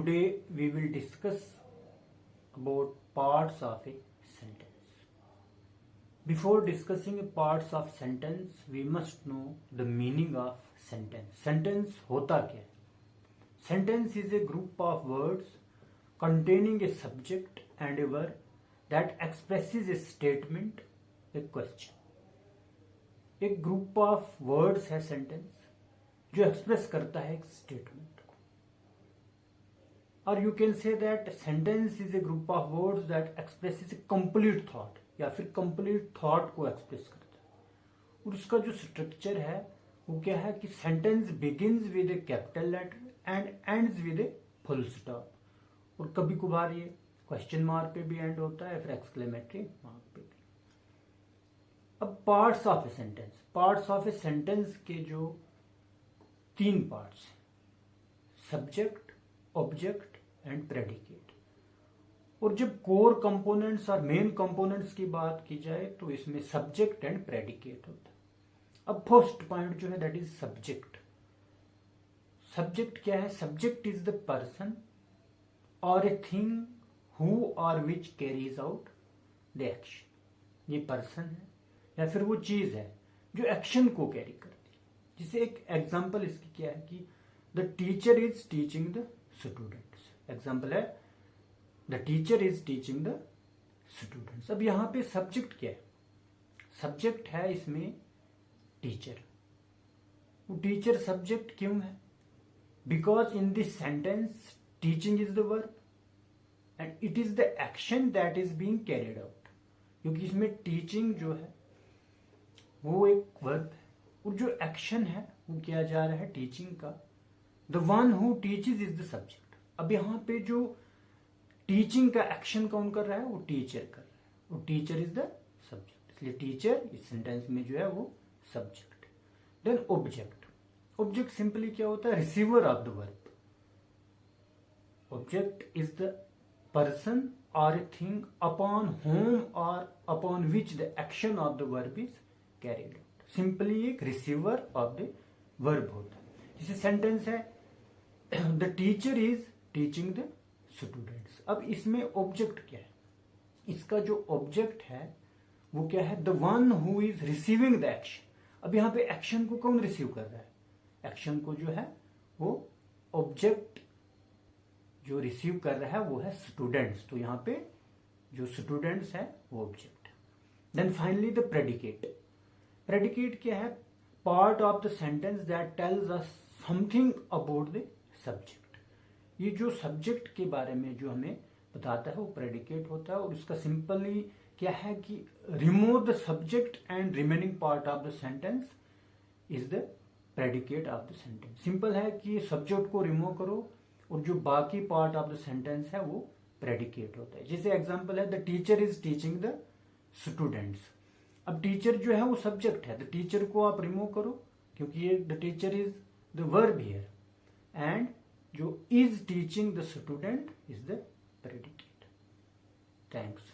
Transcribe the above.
Today we will discuss about parts of a sentence. Before discussing parts of sentence, we must know the meaning of sentence. Sentence होता क्या है? Sentence is a group of words containing a subject and a verb that expresses a statement, a question. एक group of words है sentence जो express करता है एक statement को, और you can say that sentence is a group of words that expresses A complete thought, या फिर कंप्लीट थॉट को एक्सप्रेस करता है। और उसका जो स्ट्रक्चर है वो क्या है कि sentence begins with a capital letter and ends with a full stop, और कभी कभार ये क्वेश्चन मार्क पे भी एंड होता है, फिर एक्सक्लेमेटरी मार्क पे भी। अब parts of a sentence, parts of a sentence के जो 3 parts, subject, object and predicate. और जब कोर कंपोनेंट्स और मेन कंपोनेंट्स की बात की जाए तो इसमें सब्जेक्ट एंड प्रेडिकेट होता है। अब फर्स्ट पॉइंट जो है दैट इज सब्जेक्ट। सब्जेक्ट क्या है? सब्जेक्ट इज द पर्सन और ए थिंग हु और which carries out the action. ये पर्सन है या फिर वो चीज है जो एक्शन को कैरी करती है। जिसे एक एग्जांपल इसकी क्या है कि the teacher is teaching the students. Example है the teacher is teaching the students. अब यहां पे सब्जेक्ट क्या है? सब्जेक्ट है इसमें टीचर। वो टीचर सब्जेक्ट क्यों है? Because in this sentence teaching is the verb and it is the action that is being carried out. क्योंकि इसमें टीचिंग जो है वो एक वर्ब है और जो एक्शन है वो किया जा रहा है टीचिंग का। The one who teaches is the subject. अब यहाँ पे जो टीचिंग का एक्शन कौन कर रहा है? वो टीचर कर रहा है, वो टीचर इज द सब्जेक्ट, इसलिए टीचर इस सेंटेंस में जो है वो subject. Then object. Object simply क्या होता है? Receiver of the verb. Object is the person or a thing upon whom or upon which the action of the verb is carried out. Simply एक receiver of the verb होता है। जैसे sentence है the teacher is teaching the students। अब इसमें object क्या है? इसका जो ऑब्जेक्ट है वो क्या है? the one who is receiving the action। अब यहाँ पे एक्शन को कौन रिसीव कर रहा है? एक्शन को जो है वो ऑब्जेक्ट जो रिसीव कर रहा है वो है स्टूडेंट्स। तो यहाँ पे जो स्टूडेंट्स है वो object. Then finally the predicate. Predicate क्या है? Part of the sentence that tells us something about the subject. ये जो सब्जेक्ट के बारे में जो हमें बताता है वो प्रेडिकेट होता है। और उसका सिंपली क्या है कि remove the subject and remaining part of the sentence is the predicate of the sentence. Simple है कि सब्जेक्ट को रिमूव करो और जो बाकी पार्ट ऑफ द सेंटेंस है वो प्रेडिकेट होता है। जैसे एग्जांपल है the teacher is teaching the students. अब टीचर जो है वो सब्जेक्ट है, द टीचर को आप रिमूव करो क्योंकि ये the teacher is the verb here, and जो is teaching the student is the predicate. Thanks.